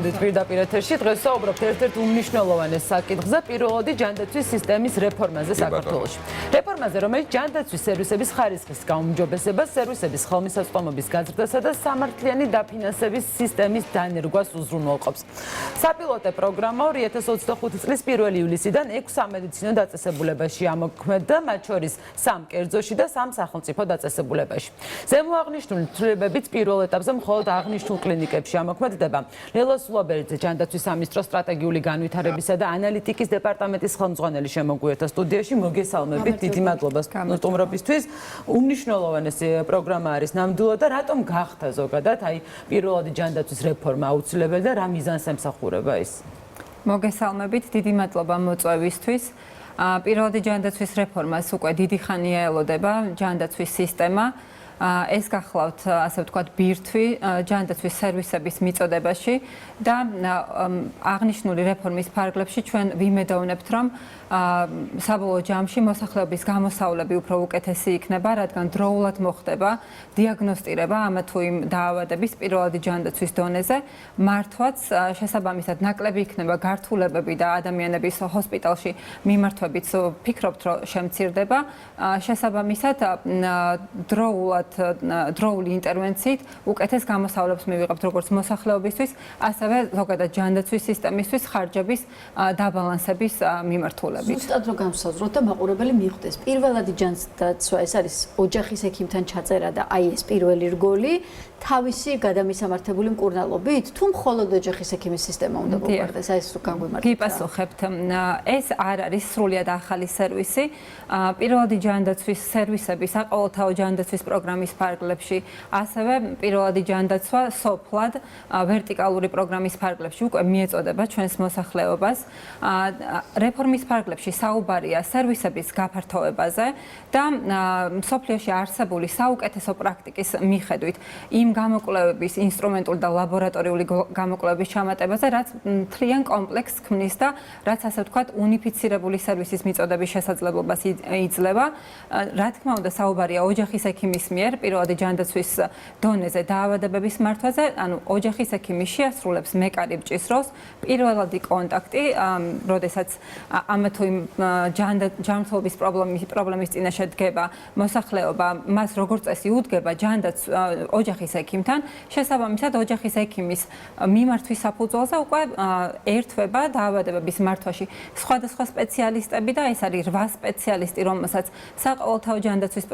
მოგესალმებით პირდაპირ ეთერში. დღეს საუბრობთ ერთ-ერთ უმნიშვნელოვანეს საკითხზე, პირველადი ჯანდაცვის სისტემის რეფორმაზე საქართველოში. რეფორმაზე, რომელიც ჯანდაცვის სერვისების ხარისხის გაუმჯობესებას, სერვისების ხელმისაწვდომობის გაზრდასა და სამართლიანი დაფინანსების სისტემის დანერგვას უზრუნველყოფს. საპილოტო პროგრამა 2025 წლის 1 ივლისიდან 6 სამედიცინო დაწესებულებაში ამოქმედდა, მათ შორის 3 კერძოში და 3 სახელმწიფო დაწესებულებაში. ზემოაღნიშნული ცვლილებებით პირველ ეტაპზე მხოლოდ აღნიშნულ კლინიკებში ამოქმედდება. ლელა სულაბერიძე ჯანდაცვის სამინისტროს სტრატეგიული განვითარებისა და ანალიტიკის დეპარტამენტის ხელმძღვანელი შემოგვიერთდა სტუდიაში. მოგესალმებით, დიდი მადლობა სტუმრობისთვის. უმნიშვნელოვანესი პროგრამა არის ნამდვილად და რატომ გახდა ზოგადად აი პირველადი ჯანდაცვის რეფორმა აუცილებელი და რა მიზანს ემსახურება ის? მოგესალმებით, დიდი მადლობა მოწვევისთვის. პირველადი ჯანდაცვის რეფორმას უკვე დიდი ხანია ელოდება ჯანდაცვის სისტემა. ეს გახლავთ, ასე ვთქვათ, ბირთვი ჯანდაცვის სერვისების მიწოდებაში და აღნიშნული რეფორმის ფარგლებში ჩვენ ვიმედოვნებთ, რომ საბოლოო ჯამში მოსახლეობის გამოსავლები უფრო უკეთესი იქნება, რადგან დროულად მოხდება დიაგნოსტირება ამა თუ იმ დაავადების პირველადი ჯანდაცვის დონეზე. მართვაც შესაბამისად ნაკლები იქნება გართულებები და ადამიანების ჰოსპიტალში მიმართვებიც ვფიქრობთ, რომ შემცირდება. შესაბამისად დროული ინტერვენციით უკეთეს გამოსავლებს მივიღებთ როგორც მოსახლეობისთვის, ასევე ზოგადად ჯანდაცვის სისტემისთვის ხარჯების დაბალანსების მიმართულებით. ზუსტად რომ განსაზღვროთ და მაყურებელი მიხვდეს. პირველადი ჯანდაცვა ეს არის ოჯახის ექიმთან ჩაწერა და აი ეს პირველი რგოლი თავისი გადამისამართებული მკურნალობით თუ მხოლოდ ოჯახის ექიმის სისტემა უნდა მოგვარდეს? აი ეს რო განგვიმართოთ. გიპასუხებთ. ეს არ არის სრულიად ახალი სერვისი. პირველადი ჯანდაცვის სერვისები საყოველთაო ჯანდაცვის პროგრამის ფარგლებში, ასევე პირველადი ჯანდაცვა სოფლად ვერტიკალური პროგრამის ფარგლებში უკვე მიეწოდება ჩვენს მოსახლეობას. რეფორმის ფარგლებში საუბარია სერვისების გაფართოებაზე და მსოფლიოში არსებული საუკეთესო პრაქტიკის მიხედვით იმ გამოკვლევების ინსტრუმენტული და ლაბორატორიული გამოკვლევების ჩამატებაზე, რაც მთლიან კომპლექსს ქმნის და რაც ასე ვთქვათ უნიფიცირებული სერვისის მიწოდების შესაძლებლობას იძლევა. რა თქმა უნდა, საუბარია ოჯახის ექიმის მიერ პირველადი ჯანდაცვის დონეზე დაავადებების მართვაზე, ანუ ოჯახის ექიმი შეასრულებს მეკარიბჭის როლს, პირველადი კონტაქტი, როდესაც ამა თუ იმ ჯანმრთელობის პრობლემის წინაშე დგება მოსახლეობა, მას როგორც წესი უდგება ოჯახის ექიმთან, შესაბამისად ოჯახის ექიმის მიმართვის საფუძველზე უკვე ერთვება დაავადებების მართვაში სხვადასხვა სპეციალისტები და ეს არის 8 სპეციალისტი, რომელსაც საყოველთაო ჯანდაცვის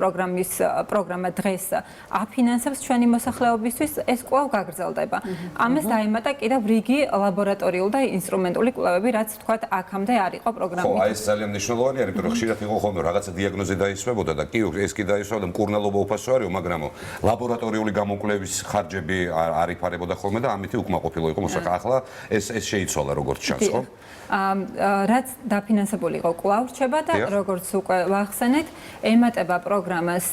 პროგრამა დღეს აფინანსებს ჩვენი მოსახლეობისთვის, ეს კვლავ გაგრძელდება. ამას დაემატა კიდევ რიგი ლაბორატორიული და ინსტრუმენტული კვლევები, რაც ვთქვათ აქამდე არ იყო პროგრამით. ხო, ეს ძალიან მნიშვნელოვანია, იმიტომ რომ ხშირად იყო ხოლმე რაღაცა დიაგნოზი დაისვებოდა და კი ეს კი დაისვებდა მკურნალობა უფასო არისო, მაგრამ ლაბორატორიული გამოკვლევის ხარჯები არ იფარებოდა ხოლმე და ამით უკმაყოფილო იყო მოსახლეობა. ახლა ეს შეიცვალა როგორც ჩანს, ხო? რაც დაფინანსებული იყო კვლავ რჩება და როგორც უკვე ვახსენეთ, ემატება პროგრამას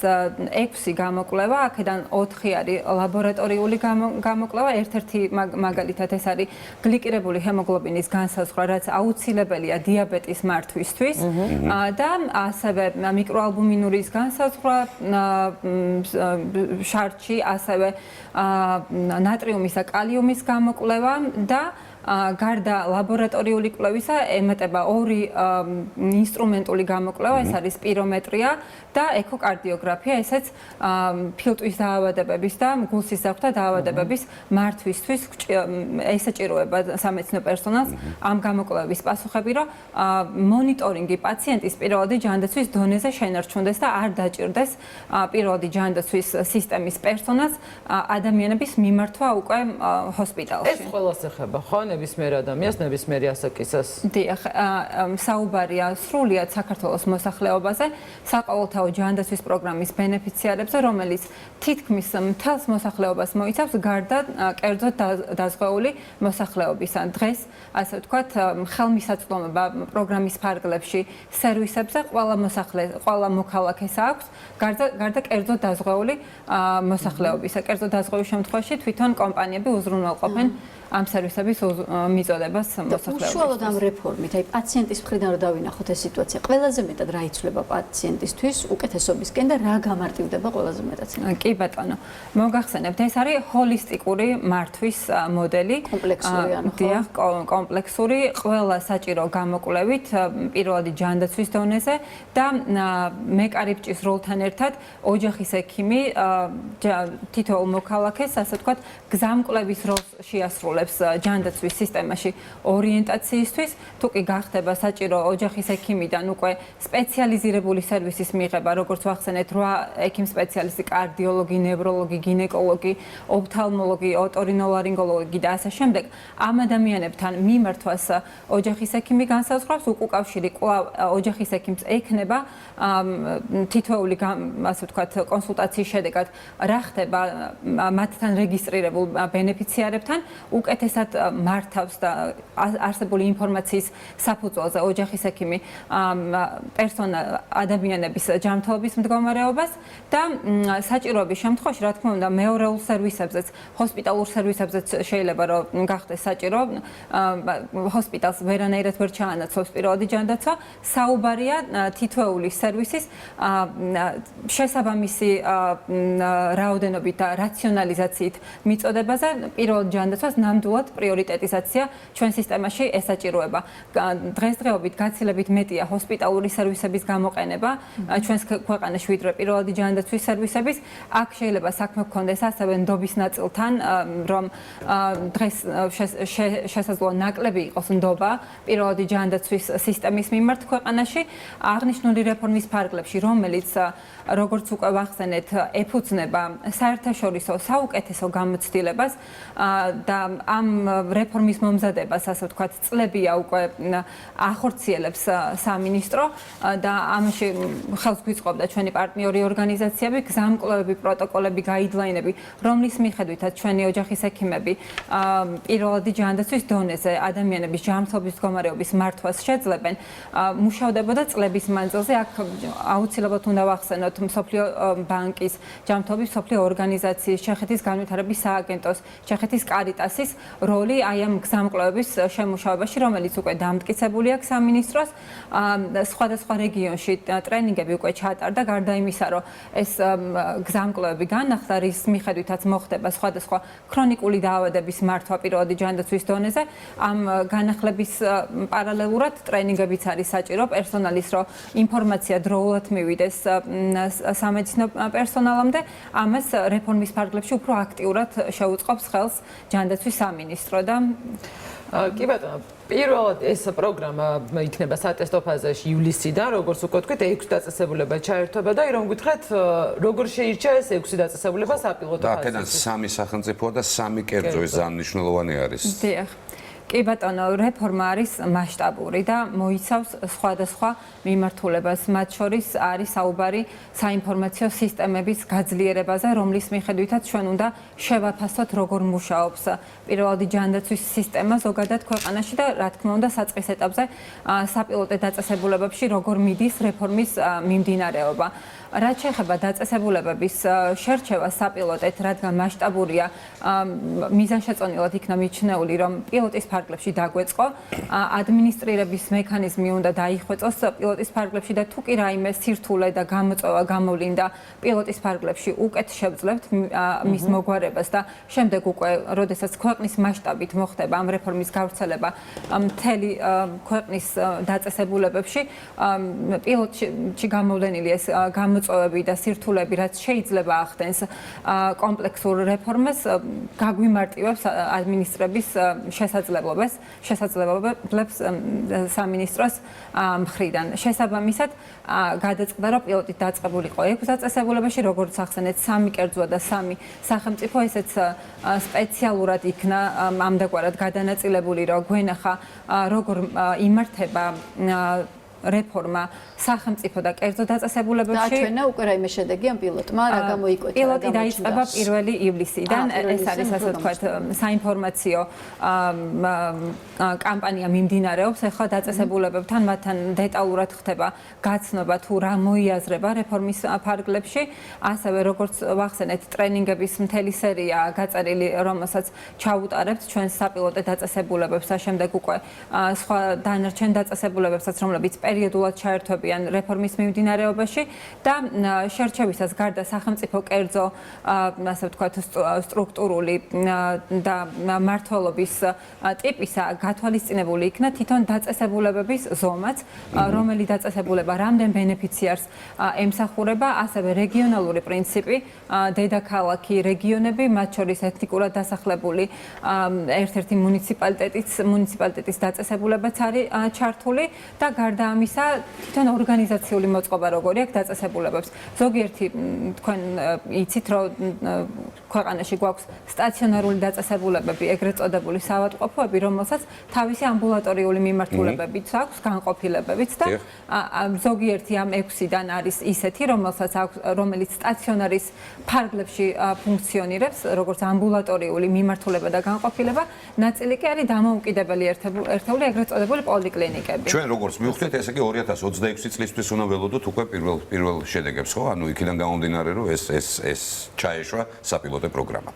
6 გამოკვლევა, აქედან 4 არის ლაბორატორიული გამოკვლევა, ერთ-ერთი მაგალითად ეს არის გლიკირებული ჰემოგლობინის განსაზღვრა, რაც აუცილებელია დიაბეტის მართვისთვის და ასევე მიკროალბუმინურის განსაზღვრა შარდში, ასევე ნატრიუმის და კალიუმის გამოკვლევა და გარდა ლაბორატორიული კვლევისა ემატება 2 ინსტრუმენტული გამოკვლევა, ეს არის სპირომეტრია და ეკოკარდიოგრაფია, ესეც ფილტვის დაავადებების და გულსისხლთა დაავადებების მართვისთვის ესაჭიროება სამედიცინო პერსონალს ამ გამოკვლევების პასუხები, რომ მონიტორინგი პაციენტის პირველადი ჯანდაცვის დონეზე შენარჩუნდეს და არ დაჭირდეს პირველადი ჯანდაცვის სისტემის პერსონალს ადამიანების მიმართვა უკვე ჰოსპიტალში. ეს ყველას ეხება, ხო? ნებისმიერ ადამიანს, ნებისმიერ ასაკისას. დიახ, საუბარია სრულიად საქართველოს მოსახლეობაზე, საყოველთაო ჯანდაცვის პროგრამის ბენეფიციარებზე, რომელიც თითქმის მთელს მოსახლეობას მოიცავს, გარდა კერძოდ დაზღვეული მოსახლეობისა. დღეს, ასე ვთქვათ, ხელმისაწვდომობა პროგრამის ფარგლებში სერვისებზე ყველა მოქალაქეს აქვს, გარდა კერძოდ დაზღვეული მოსახლეობისა. კერძოდ დაზღვევის შემთხვევაში თვითონ კომპანიები უზრუნველყოფენ ამ სერვისების მიწოდებას მოსახლეობისთვის. უშუალოდ ამ რეფორმით, აი პაციენტის მხრიდან რომ დავინახოთ ეს სიტუაცია, ყველაზე მეტად რა იცვლება პაციენტისთვის უკეთესობისკენ და რა გამარტივდება ყველაზე მეტად? კი ბატონო, მოგახსენებთ, ეს არის ჰოლისტიკური მართვის მოდელი. კომპლექსური ანუ ხო? დიახ, კომპლექსური, ყველა საჭირო გამოკვლევით პირველადი ჯანდაცვის დონეზე და მეკარიბჭის როლთან ერთად ოჯახის ექიმი თითოეულ მოქალაქეს, ასე ვთქვათ, გზამკვლევის როლს შეასრულებს ჯანდაცვის სისტემაში ორიენტაციისთვის. თუ კი გახდება საჭირო ოჯახის ექიმიდან უკვე სპეციალიზირებული სერვისის მიღება, როგორც ვახსენეთ, 8 ექიმ სპეციალისტი, კარდიოლოგი, ნევროლოგი, გინეკოლოგი, ოფთალმოლოგი, ოტორინოლარინგოლოგი და ასე შემდეგ, ამ ადამიანებთან მიმართვას ოჯახის ექიმი განსაზღვრავს, უკავშირი კვლავ ოჯახის ექიმს ექნება თითოეული ასე ვთქვათ კონსულტაციის შედეგად რა ხდება მათთან რეგისტრირებულ ბენეფიციარებთან, უკეთესად მართავს და არსებული ინფორმაციის საფუძველზე ოჯახის ექიმი ადამიანების ჯანმრთელობის მდგომარეობას და საჭიროების შემთხვევაში, რა თქმა უნდა, მეორეულ სერვისებზეც, ჰოსპიტალურ სერვისებზეც შეიძლება რომ გახდეს საჭირო, ჰოსპიტალს ვერანაირად ვერ ჩაანაცვლებს პირველადი ჯანდაცვა, საუბარია თითოეული სერვისის შესაბამისი რაოდენობით და რაციონალიზაციით მიწოდებაზე პირველ ჯანდაცვას ნამდვილად პრიორიტეტიზაცია ჩვენ სისტემაში ესაჭიროება. დღესდღეობით გაცილებით მეტია ჰოსპიტალური სერვისების გამოყენება ჩვენს ქვეყანაში ვიდრე პირველადი ჯანდაცვის სერვისების. აქ შეიძლება საქმე გქონდეს ასევე ნდობის ნაწილთან, რომ დღეს შესაძლოა ნაკლები იყოს ნდობა პირველადი ჯანდაცვის სისტემის მიმართ ქვეყანაში. აღნიშნული რეფორმის ფარგლებში, რომელიც როგორც უკვე ვახსენეთ, ეფუძნება საერთაშორისო საუკეთესო გამოცდილებას და ამ რეფორმის მომზადებას, ასე ვთქვათ, წლებია უკვე ახორციელებს სამინისტრო და ამაში ხელს გვიწყობდა ჩვენი პარტნიორი ორგანიზაციები, გზამკვლევები, პროტოკოლები, გაიდლაინები, რომლის მიხედვითაც ჩვენი ოჯახის ექიმები პირველადი ჯანდაცვის დონეზე ადამიანების ჯანმრთელობის მდგომარეობის მართვას შეძლებენ, მუშავდებოდა წლების მანძილზე. აქ აუცილებლად უნდა ვახსენოთ მსოფლიო ბანკის, ჯანმრთელობის მსოფლიო ორგანიზაციის, ჩეხეთის განვითარების სააგენტოს, ჩეხეთის კარიტასის როლი აი ამ გზამკვლევების შემუშავებაში, რომელიც უკვე დამტკიცებული აქვს სამინისტროს. სხვადასხვა რეგიონში ტრენინგები უკვე ჩატარდა, გარდა იმისა, რომ ეს გზამკვლევები განახდა, რის მიხედვითაც მოხდება სხვადასხვა ქრონიკული დაავადების მართვა პირველადი ჯანდაცვის დონეზე. ამ განახლების პარალელურად ტრენინგებიც არის საჭირო პერსონალის, რომ ინფორმაცია დროულად მივიდეს სამედიცინო პერსონალამდე. ამას რეფორმის ფარგლებში უფრო აქტიურად შეუწყობს ხელს ჯანდაცვის სამინისტრო და კი ბატონო, პირველად ეს პროგრამა იქნება სატესტო ფაზაში ივლისიდან, როგორც უკვე თქვით, 6 დაწესებულება ჩაერთვება და რომ გითხრათ, როგორ შეირჩა ეს 6 დაწესებულება საპილოტო ფაზაში. და აქედან 3 სახელმწიფო და 3 კერძო ეს ძალიან მნიშვნელოვანი არის. დიახ. კი ბატონო, რეფორმა არის მასშტაბური და მოიცავს სხვადასხვა მიმართულებას. მათ შორის არის საუბარი საინფორმაციო სისტემების გაძლიერებაზე, რომლის მიხედვითაც ჩვენ უნდა შევაფასოთ, როგორ მუშაობს პირველადი ჯანდაცვის სისტემა ზოგადად ქვეყანაში და რა თქმა უნდა საწყის ეტაპზე საპილოტო დაწესებულებებში როგორ მიდის რეფორმის მიმდინარეობა. რაც შეეხება დაწესებულებების შერჩევას საპილოტეთ, რადგან მასშტაბურია, მიზანშეწონილად იქნა მიჩნეული, რომ პილოტის ფარგლებში დაგვეწყო, ადმინისტრირების მექანიზმი უნდა დაიხვეწოს პილოტის ფარგლებში და თუ კი რაიმე სირთულე და გამოწვევა გამოვლინდა პილოტის ფარგლებში, უკეთ შევძლებთ მის მოგვარებას და შემდეგ უკვე, როდესაც ქვეყნის მასშტაბით მოხდება ამ რეფორმის გავრცელება მთელი ქვეყნის დაწესებულებებში, პილოტში გამოვლენილი ეს გამოწვევები და სირთულეები, რაც შეიძლება ახდენს კომპლექსურ რეფორმას, გაგვიმარტივებს ადმინისტრების შესაძლებლობებს სამინისტროს მხრიდან. შესაბამისად, გადაწყდა, რომ პილოტით დაწყებულიყო 6 დაწესებულებაში, როგორც ახსენეთ, 3 კერძოა და 3 სახელმწიფო, ესეც სპეციალურად იქნა ამდაგვარად გადანაწილებული, რომ გვენახა, როგორ იმართება რეფორმა სახელმწიფო და კერძო დაწესებულებებში დააჩვენა უკვე რაიმე შედეგი ამ პილოტმა, რა გამოიკვეთა. პილოტი დაიწყება 1 ივლისიდან. ეს არის ასე ვთქვათ საინფორმაციო კამპანია მიმდინარეობს. ახლა დაწესებულებებთან მათთან დეტალურად ხდება გაცნობა თუ რა მოიაზრება რეფორმის ფარგლებში. ასევე როგორც ვახსენეთ, ტრენინგების მთელი სერია გაწერილი, რომელსაც ჩავუტარებთ ჩვენს საპილოტო დაწესებულებებს და შემდეგ უკვე სხვა დანარჩენ დაწესებულებებსაც, რომლებიც პერიოდულად ჩაერთვებიან რეფორმის მიმდინარეობაში და შერჩევისას გარდა სახელმწიფო კერძო ასე ვთქვათ სტრუქტურული და მმართველობის ტიპისა გათვალისწინებული იქნა თვითონ დაწესებულებების ზომაც, რომელი დაწესებულება რამდენ ბენეფიციარს ემსახურება, ასევე რეგიონალური პრინციპი, დედაქალაქი, რეგიონები, მათ შორის ეთნიკურად დასახლებული ერთ-ერთი მუნიციპალიტეტის დაწესებულებაც არის ჩართული და გარდა ამისა თვითონ ორგანიზაციული მოწყობა როგორი აქვს დაწესებულებებს. ზოგიერთი თქვენ იცით, რომ ქვეყანაში გვაქვს სტაციონარული დაწესებულებები, ეგრეთ წოდებული საავადმყოფოები, რომელსაც თავისი ამბულატორიული მიმართულებებიც აქვს, განყოფილებებიც და ზოგიერთი ამ 6-დან არის ისეთი, რომელიც სტაციონარის ფარგლებში ფუნქციონირებს, როგორც ამბულატორიული მიმართულება და განყოფილება, ნაწილი კი არის დამოუკიდებელი ერთეული, ეგრეთ წოდებული პოლიკლინიკები. ჩვენ როგორც მივხვდით, ესე იგი 2026 წლისთვის უნდა ველოდოთ უკვე პირველ შედეგებს, ხო? ანუ იქიდან გამომდინარე, რომ ეს ჩაეშვა საპილოტო პროგრამა.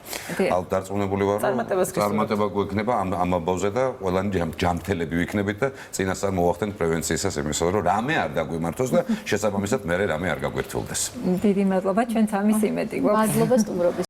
დარწმუნებული ვარ, რომ წარმატება გვექნება ამ ამბავზე და ყველანი ჯანმრთელები ვიქნებით და წინასწარ მოვახდენთ პრევენციისას იმისა, რომ რამე არ დაგვიმართოს და შესაბამისად მე რამე არ გაგვერთულდეს. დიდი მადლობა, ჩვენც ამის იმედი გვაქვს. მადლობა სტუმრობის.